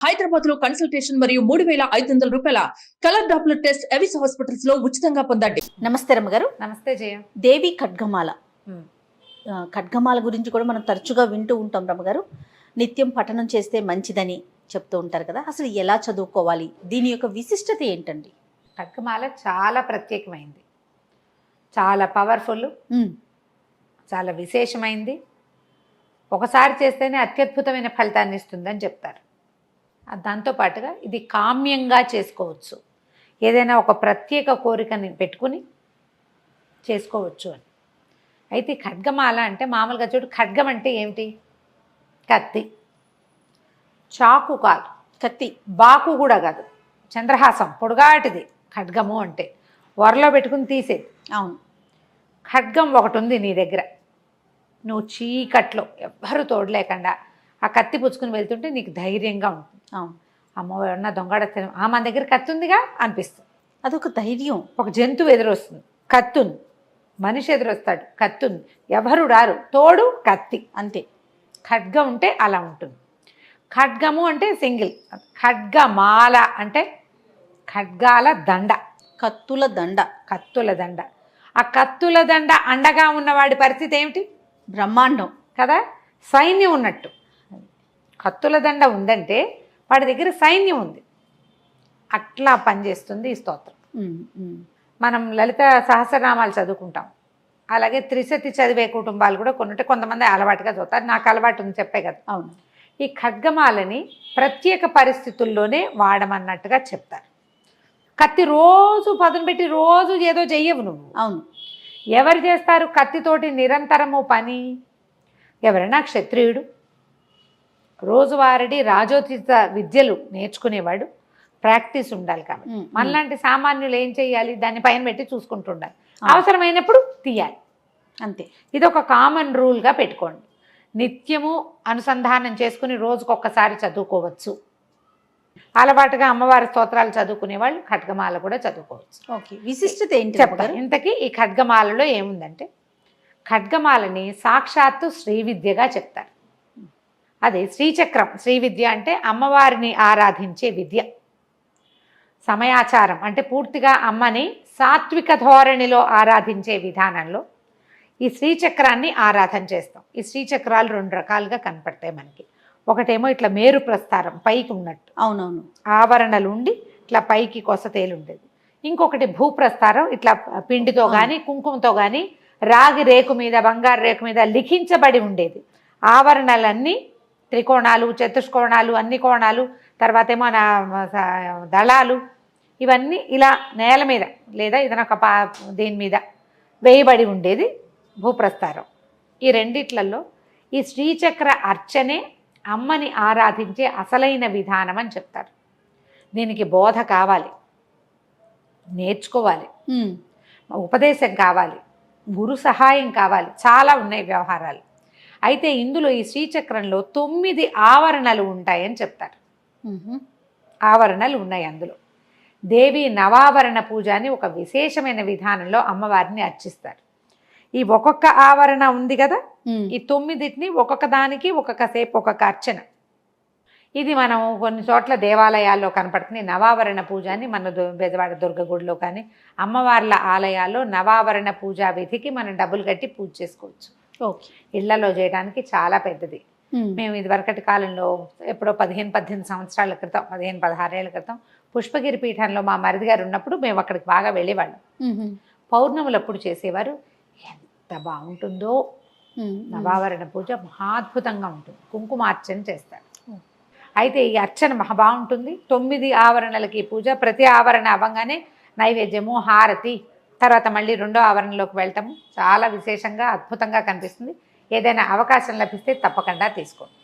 హైదరాబాద్ లో కన్సల్టేషన్ మరియు 3,500 రూపాయల colour Doppler test Avis hospitals లో ఉచితంగా పొందండి. నమస్తే రమ్మగారు. నమస్తే జయ. దేవి ఖడ్గమాల ఖడ్గమాల గురించి కూడా మనం తరచుగా వింటూ ఉంటాం రమ్మగారు. నిత్యం పఠనం చేస్తే మంచిదని చెప్తూ ఉంటారు కదా, అసలు ఎలా చదువుకోవాలి, దీని యొక్క విశిష్టత ఏంటండి? ఖడ్గమాల చాలా ప్రత్యేకమైంది, చాలా పవర్ఫుల్, చాలా విశేషమైంది. ఒకసారి చేస్తేనే అత్యద్భుతమైన ఫలితాన్ని ఇస్తుందని చెప్తారు. దాంతోపాటుగా ఇది కామ్యంగా చేసుకోవచ్చు, ఏదైనా ఒక ప్రత్యేక కోరికని పెట్టుకుని చేసుకోవచ్చు అని. అయితే ఖడ్గమాల అంటే మామూలుగా చూడు, ఖడ్గం అంటే ఏమిటి? కత్తి. చాకు కాదు, కత్తి. బాకు కూడా కాదు, చంద్రహాసం పొడుగాటిది ఖడ్గము అంటే. వరలో పెట్టుకుని తీసేది. అవును. ఖడ్గం ఒకటి ఉంది నీ దగ్గర, నువ్వు చీకట్లో ఎవ్వరూ తోడలేకుండా ఆ కత్తి పుచ్చుకుని వెళ్తుంటే నీకు ధైర్యంగా ఉంటుంది. అవును. అమ్మో ఎవరన్నా దొంగడ మన దగ్గర కత్తి ఉందిగా అనిపిస్తుంది. అదొక ధైర్యం. ఒక జంతువు ఎదురొస్తుంది, కత్తుంది. మనిషి ఎదురొస్తాడు, కత్తుంది. ఎవరు రారు, తోడు కత్తి, అంతే. ఖడ్గం ఉంటే అలా ఉంటుంది. ఖడ్గము అంటే సింగిల్, ఖడ్గమాల అంటే ఖడ్గాల దండ, కత్తుల దండ. కత్తుల దండ. ఆ కత్తుల దండ అండగా ఉన్నవాడి పరిస్థితి ఏమిటి? బ్రహ్మాండం కదా, సైన్యం ఉన్నట్టు. కత్తుల దండ ఉందంటే వాడి దగ్గర సైన్యం ఉంది. అట్లా పనిచేస్తుంది ఈ స్తోత్రం. మనం లలిత సహస్రనామాలు చదువుకుంటాం, అలాగే త్రిశతి చదివే కుటుంబాలు కూడా కొన్ని, కొంతమంది అలవాటుగా చదువుతారు. నాకు అలవాటు ఉంది, చెప్పే కదా. అవును. ఈ ఖడ్గమాలని ప్రత్యేక పరిస్థితుల్లోనే వాడమన్నట్టుగా చెప్తారు. కత్తి రోజు పదును పెట్టి రోజు ఏదో చెయ్యవు నువ్వు. అవును. ఎవరు చేస్తారు కత్తితోటి నిరంతరము పని? ఎవరైనా క్షత్రియుడు, రోజువారీ రాజోచిత విద్యలు నేర్చుకునేవాడు, ప్రాక్టీస్ ఉండాలి. కాబట్టి మనలాంటి సామాన్యులు ఏం చేయాలి? దాన్ని పైన పెట్టి చూసుకుంటూ ఉండాలి, అవసరమైనప్పుడు తీయాలి, అంతే. ఇది ఒక కామన్ రూల్గా పెట్టుకోండి. నిత్యము అనుసంధానం చేసుకుని రోజుకొక్కసారి చదువుకోవచ్చు. అలవాటుగా అమ్మవారి స్తోత్రాలు చదువుకునే వాళ్ళు ఖడ్గమాల కూడా చదువుకోవచ్చు. ఓకే. విశిష్టత ఏంటి చెప్తారు. ఇంతకీ ఈ ఖడ్గమాలలో ఏముందంటే, ఖడ్గమాలని సాక్షాత్తు శ్రీ విద్యగా చెప్తారు. అదే శ్రీచక్రం. శ్రీ విద్య అంటే అమ్మవారిని ఆరాధించే విద్య. సమయాచారం అంటే పూర్తిగా అమ్మని సాత్విక ధోరణిలో ఆరాధించే విధానంలో ఈ శ్రీచక్రాన్ని ఆరాధన చేస్తాం. ఈ శ్రీచక్రాలు రెండు రకాలుగా కనపడతాయి మనకి. ఒకటేమో ఇట్లా మేరు ప్రస్తారం, పైకి ఉన్నట్టు. అవునవును. ఆవరణలు ఉండి ఇట్లా పైకి కొసతేలు ఉండేది. ఇంకొకటి భూప్రస్తారం, ఇట్లా పిండితో కానీ కుంకుమతో కానీ రాగి రేకు మీద, బంగారు రేకు మీద లిఖించబడి ఉండేది. ఆవరణలన్నీ త్రికోణాలు, చతుష్కోణాలు, అన్ని కోణాలు, తర్వాత ఏమో దళాలు, ఇవన్నీ ఇలా నేల మీద లేదా ఏదైనా ఒక దీని మీద వేయబడి ఉండేది భూప్రస్తారం. ఈ రెండిట్లలో ఈ శ్రీచక్ర అర్చనే అమ్మని ఆరాధించే అసలైన విధానం అని చెప్తారు. దీనికి బోధ కావాలి, నేర్చుకోవాలి, ఉపదేశం కావాలి, గురు సహాయం కావాలి, చాలా ఉన్నాయి వ్యవహారాలు. అయితే ఇందులో ఈ శ్రీచక్రంలో 9 ఆవరణలు ఉంటాయని చెప్తారు. ఆవరణలు ఉన్నాయి అందులో. దేవి నవావరణ పూజ అని ఒక విశేషమైన విధానంలో అమ్మవారిని అర్చిస్తారు. ఈ ఒక్కొక్క ఆవరణ ఉంది కదా, ఈ 9టిని ఒక్కొక్క దానికి ఒక్కొక్క సేపు ఒక్కొక్క అర్చన. ఇది మనం కొన్ని చోట్ల దేవాలయాల్లో కనపడుతుంది. నవావరణ పూజ అని మన బెజవాడ దుర్గగుడిలో కానీ అమ్మవార్ల ఆలయాల్లో నవావరణ పూజా విధికి మనం డబ్బులు కట్టి పూజ చేసుకోవచ్చు. ఓకే. ఇళ్లలో చేయడానికి చాలా పెద్దది. మేము ఇదివరకటి కాలంలో ఎప్పుడో 15-18 సంవత్సరాల క్రితం, 15-16 ఏళ్ల క్రితం పుష్పగిరి పీఠంలో మా మరిది గారు ఉన్నప్పుడు మేము అక్కడికి బాగా వెళ్ళేవాళ్ళం. పౌర్ణములప్పుడు చేసేవారు. ఎంత బాగుంటుందో! నవావరణ పూజ మహాద్భుతంగా ఉంటుంది. కుంకుమార్చన చేస్తారు. అయితే ఈ అర్చన మహా బాగుంటుంది. 9 ఆవరణలకి పూజ. ప్రతి ఆవరణ అవ్వగానే నైవేద్యము, హారతి, తర్వాత మళ్ళీ రెండో ఆవరణలోకి వెళ్తాము. చాలా విశేషంగా అద్భుతంగా కనిపిస్తుంది. ఏదైనా అవకాశం లభిస్తే తప్పకుండా తీసుకోండి.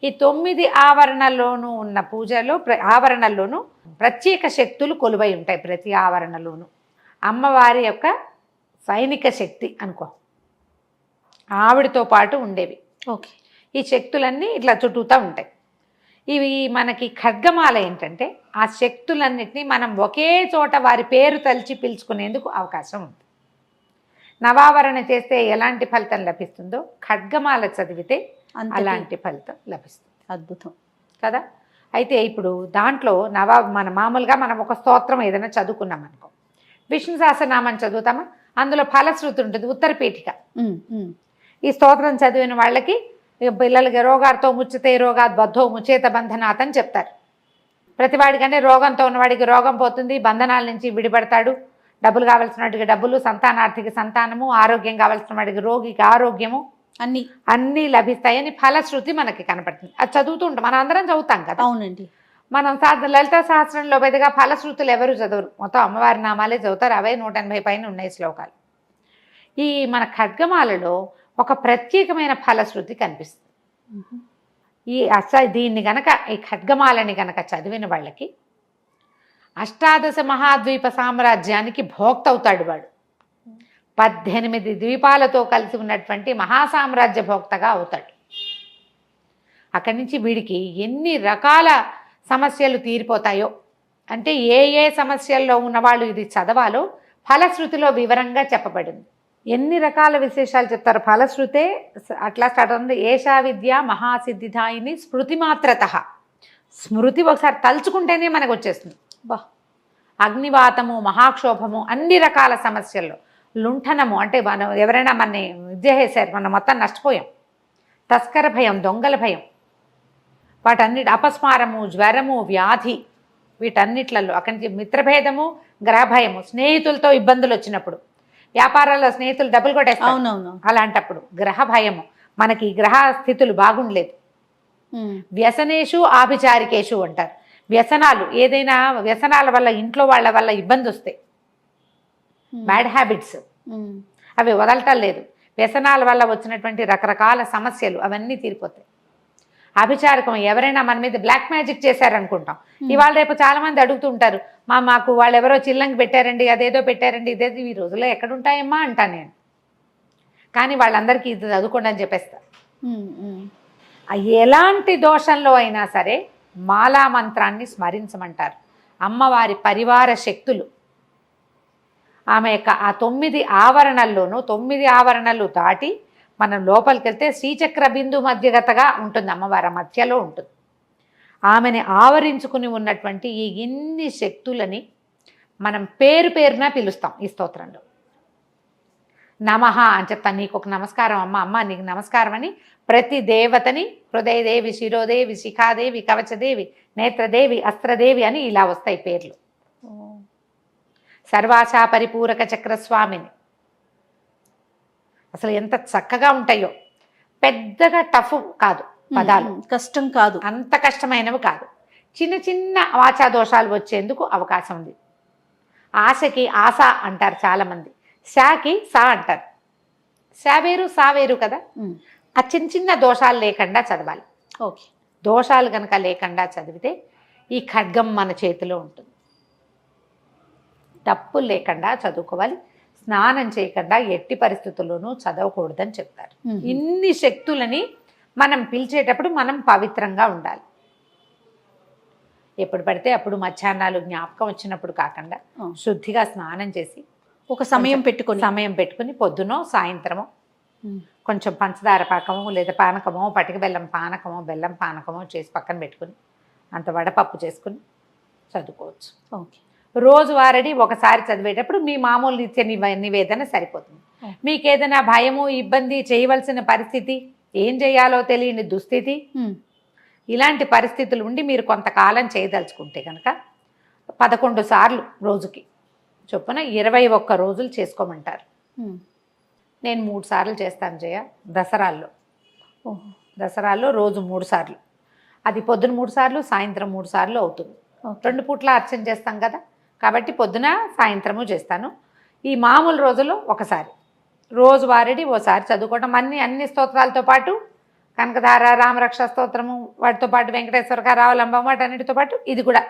ఈ 9 ఆవరణల్లోనూ ఉన్న పూజలో ఆవరణల్లోనూ ప్రత్యేక శక్తులు కొలువై ఉంటాయి. ప్రతి ఆవరణలోనూ అమ్మవారి యొక్క సైనిక శక్తి అనుకో, ఆవిడతో పాటు ఉండేవి. ఓకే. ఈ శక్తులన్నీ ఇట్లా చుట్టూతా ఉంటాయి. ఇవి మనకి ఖడ్గమాల ఏంటంటే ఆ శక్తులన్నిటినీ మనం ఒకే చోట వారి పేరు తలిచి పిలుచుకునేందుకు అవకాశం ఉంది. నవావరణ చేస్తే ఎలాంటి ఫలితం లభిస్తుందో ఖడ్గమాల చదివితే అలాంటి ఫలితం లభిస్తుంది. అద్భుతం కదా. అయితే ఇప్పుడు దాంట్లో మన మామూలుగా మనం ఒక స్తోత్రం ఏదైనా చదువుకున్నాం అనుకో, విష్ణు సహస్రనామం చదువుతామా, అందులో ఫలశ్రుతి ఉంటుంది, ఉత్తరపీఠిక. ఈ స్తోత్రం చదివిన వాళ్ళకి పిల్లలకి రోగాలతో ముచ్చితే రోగాత్ బద్ధో ముచేత బంధనాత్ అని చెప్తారు. ప్రతివాడికంటే రోగంతో ఉన్నవాడికి రోగం పోతుంది, బంధనాల నుంచి విడిపడతాడు, డబ్బులు కావాల్సిన వాడికి డబ్బులు, సంతానార్థికి సంతానము, ఆరోగ్యం కావాల్సిన వాడికి రోగికి ఆరోగ్యము అన్నీ లభిస్తాయని ఫలశ్రుతి మనకి కనపడుతుంది. అది చదువుతూ ఉంటాం, మనం అందరం చదువుతాం కదా. అవునండి. మనం లలిత సహస్రంలో పెద్దగా ఫలశ్రుతులు ఎవరు చదవరు, మొత్తం అమ్మవారి నామాలే చదువుతారు. అవే 180 పైన ఉన్నాయి శ్లోకాలు. ఈ మన ఖడ్గమాలలో ఒక ప్రత్యేకమైన ఫలశ్రుతి కనిపిస్తుంది. దీన్ని గనక, ఈ ఖడ్గమాలని గనక చదివిన వాళ్ళకి అష్టాదశ మహాద్వీప సామ్రాజ్యానికి భోక్త అవుతాడు వాడు. 18 ద్వీపాలతో కలిసి ఉన్నటువంటి మహాసామ్రాజ్య భోక్తగా అవుతాడు. అక్కడి నుంచి వీడికి ఎన్ని రకాల సమస్యలు తీరిపోతాయో, అంటే ఏ ఏ సమస్యల్లో ఉన్నవాళ్ళు ఇది చదవాలో ఫలశ్రుతిలో వివరంగా చెప్పబడింది. ఎన్ని రకాల విశేషాలు చెప్తారు. ఫలశ్రుతే అట్లా స్టార్ట్ అవుతుంది. ఏషా విద్య మహాసిద్ధిదాయిని స్మృతి మాత్రత. స్మృతి ఒకసారి తలుచుకుంటేనే మనకు వచ్చేస్తుంది. అగ్నివాతము, మహాక్షోభము, అన్ని రకాల సమస్యల్లో లుంఠనము, అంటే మనం ఎవరైనా మనని విద్య చేశారు, మనం మొత్తం నష్టపోయాం. తస్కర భయం, దొంగల భయం, వాటన్నిటి అపస్మారము, జ్వరము, వ్యాధి, వీటన్నిట్లలో అక్కడి నుంచి మిత్రభేదము, గ్రహభయము, స్నేహితులతో ఇబ్బందులు వచ్చినప్పుడు, వ్యాపారాల్లో స్నేహితులు డబ్బులు కొట్టేస్తారు, అవునవును, అలాంటప్పుడు గ్రహ భయము, మనకి గ్రహ స్థితులు బాగుండలేదు. వ్యసనేషు ఆభిచారికేషు అంటారు. వ్యసనాలు, ఏదైనా వ్యసనాల వల్ల ఇంట్లో వాళ్ళ వల్ల ఇబ్బంది వస్తాయి, బ్యాడ్ హ్యాబిట్స్, అవి వదలటం లేదు. వ్యసనాల వల్ల వచ్చినటువంటి రకరకాల సమస్యలు అవన్నీ తీరిపోతాయి. అభిచారకం, ఎవరైనా మన మీద బ్లాక్ మ్యాజిక్ చేశారనుకుంటాం. ఇవాళ రేపు చాలా మంది అడుగుతూ ఉంటారు, మాకు వాళ్ళు ఎవరో చిల్లంగి పెట్టారండి, అదేదో పెట్టారండి, ఇదేదో ఈ రోజుల్లో ఎక్కడుంటాయమ్మా అంటాను నేను. కానీ వాళ్ళందరికీ ఇది చదువుకోండి అని చెప్పేస్తా. ఎలాంటి దోషంలో అయినా సరే మాలా మంత్రాన్ని స్మరించమంటారు. అమ్మవారి పరివార శక్తులు, ఆమె యొక్క ఆ 9 ఆవరణల్లోనూ 9 ఆవరణలు దాటి మనం లోపలికి వెళ్తే శ్రీచక్ర బిందు మధ్యగతగా ఉంటుంది, అమ్మవారి మధ్యలో ఉంటుంది. ఆమెని ఆవరించుకుని ఉన్నటువంటి ఈ ఇన్ని శక్తులని మనం పేరు పేరున పిలుస్తాం ఈ స్తోత్రంలో. నమః అని చెప్తాను, నీకు ఒక నమస్కారం అమ్మ, అమ్మ నీకు నమస్కారం అని ప్రతి దేవతని హృదయదేవి, శిరోదేవి, శిఖాదేవి, కవచదేవి, నేత్రదేవి, అస్త్రదేవి అని ఇలా వస్తాయి పేర్లు. సర్వాశా పరిపూరక చక్రస్వామిని, అసలు ఎంత చక్కగా ఉంటాయో. పెద్దగా టఫ్ కాదు పదాలు, కష్టం కాదు, అంత కష్టమైనవి కాదు. చిన్న చిన్న వాచా దోషాలు వచ్చేందుకు అవకాశం ఉంది. ఆశకి ఆశ అంటారు చాలామంది, శాకి సా అంటారు. శా వేరు సా వేరు కదా. ఆ చిన్న చిన్న దోషాలు లేకుండా చదవాలి. ఓకే, దోషాలు కనుక లేకుండా చదివితే ఈ ఖడ్గం మన చేతిలో ఉంటుంది. తప్పులు లేకుండా చదువుకోవాలి. స్నానం చేయకుండా ఎట్టి పరిస్థితుల్లోనూ చదవకూడదని చెప్తారు. ఇన్ని శక్తులని మనం పిలిచేటప్పుడు మనం పవిత్రంగా ఉండాలి. ఎప్పుడు పడితే అప్పుడు మధ్యాహ్నాలు జ్ఞాపకం వచ్చినప్పుడు కాకుండా శుద్ధిగా స్నానం చేసి ఒక సమయం పెట్టుకుని పొద్దునో సాయంత్రమో కొంచెం పంచదార పాకమో లేదా పానకమో, పటిక బెల్లం పానకమో, బెల్లం పానకమో చేసి పక్కన పెట్టుకుని అంత వడపప్పు చేసుకుని చదువుకోవచ్చు. ఓకే, రోజువారీ ఒకసారి చదివేటప్పుడు మీ మామూలు నిత్య నివేదన సరిపోతుంది. మీకు ఏదైనా భయము, ఇబ్బంది, చేయవలసిన పరిస్థితి, ఏం చేయాలో తెలియని దుస్థితి, ఇలాంటి పరిస్థితులు ఉండి మీరు కొంతకాలం చేయదలుచుకుంటే కనుక 11 సార్లు రోజుకి చొప్పున 21 రోజులు చేసుకోమంటారు. నేను 3 సార్లు చేస్తాను జయ. దసరాల్లో రోజు 3 సార్లు, అది పొద్దున 3 సార్లు, సాయంత్రం 3 సార్లు అవుతుంది. 2 పూట్ల అర్చన చేస్తాం కదా, కాబట్టి పొద్దున సాయంత్రము చేస్తాను. ఈ మామూలు రోజుల్లో ఒకసారి, రోజువారీ ఓసారి చదువుకోవడం. అన్ని స్తోత్రాలతో పాటు కనకధార, రామరక్ష స్తోత్రము, వాటితో పాటు వెంకటేశ్వర రావలంబం, వాటన్నిటితో పాటు ఇది కూడా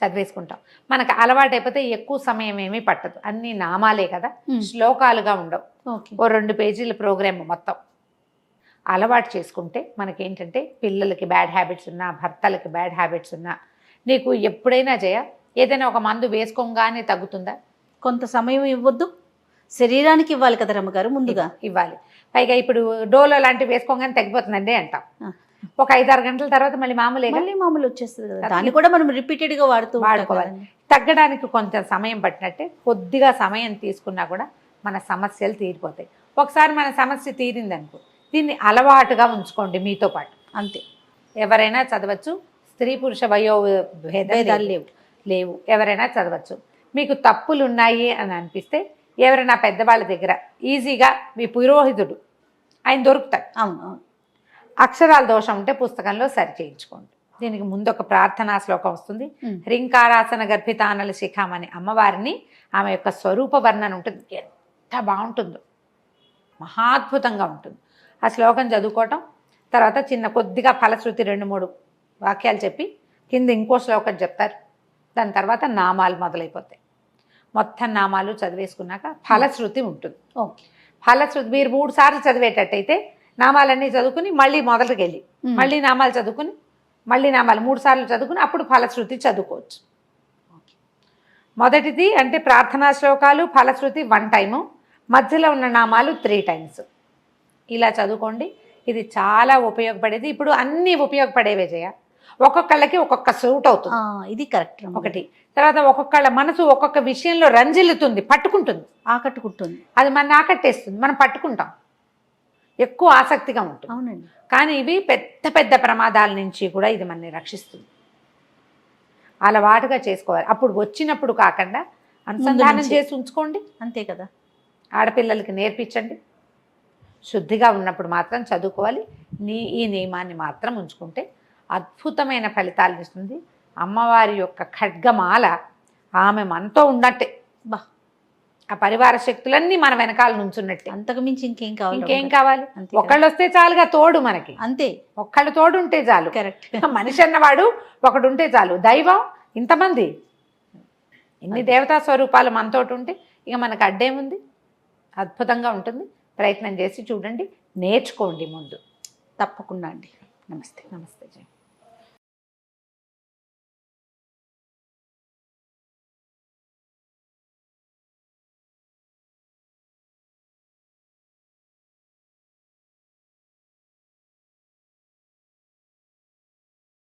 చదివేసుకుంటాం. మనకు అలవాటు అయిపోతే ఎక్కువ సమయం ఏమీ పట్టదు. అన్ని నామాలే కదా, శ్లోకాలుగా ఉండవు. ఓ 2 పేజీల ప్రోగ్రామ్ మొత్తం అలవాటు చేసుకుంటే మనకేంటంటే పిల్లలకి బ్యాడ్ హ్యాబిట్స్ ఉన్నా, భర్తలకి బ్యాడ్ హ్యాబిట్స్ ఉన్నా, నీకు ఎప్పుడైనా జయ ఏదైనా ఒక మందు వేసుకోగానే తగ్గుతుందా? కొంత సమయం ఇవ్వద్దు, శరీరానికి ఇవ్వాలి కదా రమ్మగారు, ముందుగా ఇవ్వాలి. పైగా ఇప్పుడు డోలో లాంటివి వేసుకోగానే తగ్గిపోతుందండి అంటాం. ఒక 5-6 గంటల తర్వాత మళ్ళీ మామూలుగా మళ్ళీ మామూలు వచ్చేస్తుంది కదా, దాన్ని కూడా మనం రిపీటెడ్ గా వాడుకోవాలి. కదండి. తగ్గడానికి కొంచెం సమయం పట్టినట్టే, కొద్దిగా సమయం తీసుకున్నా కూడా మన సమస్యలు తీరిపోతాయి. ఒకసారి మన సమస్య తీరిందనుకో, దీన్ని అలవాటుగా ఉంచుకోండి మీతో పాటు. అంతే, ఎవరైనా చదవచ్చు, స్త్రీ పురుష వయో భేదాలు లేవు లేవు ఎవరైనా చదవచ్చు. మీకు తప్పులు ఉన్నాయి అని అనిపిస్తే ఎవరైనా పెద్దవాళ్ళ దగ్గర ఈజీగా మీ పురోహితుడు ఆయన దొరుకుతాడు. అవును అవును. అక్షరాల దోషం ఉంటే పుస్తకంలో సరి చేయించుకోండి. దీనికి ముందు ఒక ప్రార్థనా శ్లోకం వస్తుంది. హ్రీంకారాసన గర్భితానల శిఖామణి అమ్మవారిని, ఆమె యొక్క స్వరూప వర్ణన ఉంటుంది, ఎంత బాగుంటుందో, మహాద్భుతంగా ఉంటుంది. ఆ శ్లోకం చదువుకోవటం, తర్వాత చిన్న కొద్దిగా ఫలశ్రుతి 2-3 వాక్యాలు చెప్పి కింద ఇంకో శ్లోకం చెప్తారు. దాని తర్వాత నామాలు మొదలైపోతాయి. మొత్తం నామాలు చదివేసుకున్నాక ఫలశ్రుతి ఉంటుంది. ఓకే, ఫలశ్రుతి మీరు 3 సార్లు చదివేటట్టయితే నామాలన్నీ చదువుకుని మళ్ళీ మొదటికి వెళ్ళి మళ్ళీ నామాలు చదువుకుని మళ్ళీ నామాలు 3 సార్లు చదువుకుని అప్పుడు ఫలశ్రుతి చదువుకోవచ్చు. మొదటిది అంటే ప్రార్థనా శ్లోకాలు, ఫలశ్రుతి 1 టైము, మధ్యలో ఉన్న నామాలు 3 టైమ్స్. ఇలా చదువుకోండి. ఇది చాలా ఉపయోగపడేది. ఇప్పుడు అన్నీ ఉపయోగపడేవే జయ. ఒక్కొక్కళ్ళకి ఒక్కొక్క సూట్ అవుతుంది. ఇది కరెక్ట్. ఒకటి, తర్వాత ఒక్కొక్కళ్ళ మనసు ఒక్కొక్క విషయంలో రంజిల్లుతుంది, పట్టుకుంటుంది, ఆకట్టుకుంటుంది. అది మన ఆకట్టేస్తుంది, మనం పట్టుకుంటాం, ఎక్కువ ఆసక్తిగా ఉంటుంది. అవునండి. కానీ ఇవి పెద్ద పెద్ద ప్రమాదాల నుంచి కూడా ఇది మనని రక్షిస్తుంది. అలవాటుగా చేసుకోవాలి. అప్పుడు వచ్చినప్పుడు కాకుండా అనుసంధానం చేసి ఉంచుకోండి. అంతే కదా. ఆడపిల్లలకి నేర్పించండి. శుద్ధిగా ఉన్నప్పుడు మాత్రం చదువుకోవాలి. ఈ నియమాన్ని మాత్రం ఉంచుకుంటే అద్భుతమైన ఫలితాలు ఇస్తుంది. అమ్మవారి యొక్క ఖడ్గమాల ఆమె మనతో ఉన్నట్టే. బా, ఆ పరివార శక్తులన్నీ మన వెనకాల నుంచున్నట్టే. అంతకు మించి ఇంకేం కావాలి? ఒకళ్ళు వస్తే చాలుగా తోడు మనకి. అంతే, ఒక్కళ్ళు తోడు ఉంటే చాలు. కరెక్ట్. మనిషి అన్నవాడు ఒకడు ఉంటే చాలు. దైవం ఇంతమంది, ఇన్ని దేవతా స్వరూపాలు మనతోటి ఉంటే ఇక మనకు అడ్డేముంది? అద్భుతంగా ఉంటుంది. ప్రయత్నం చేసి చూడండి, నేర్చుకోండి ముందు. తప్పకుండా అండి. నమస్తే. నమస్తే జయ.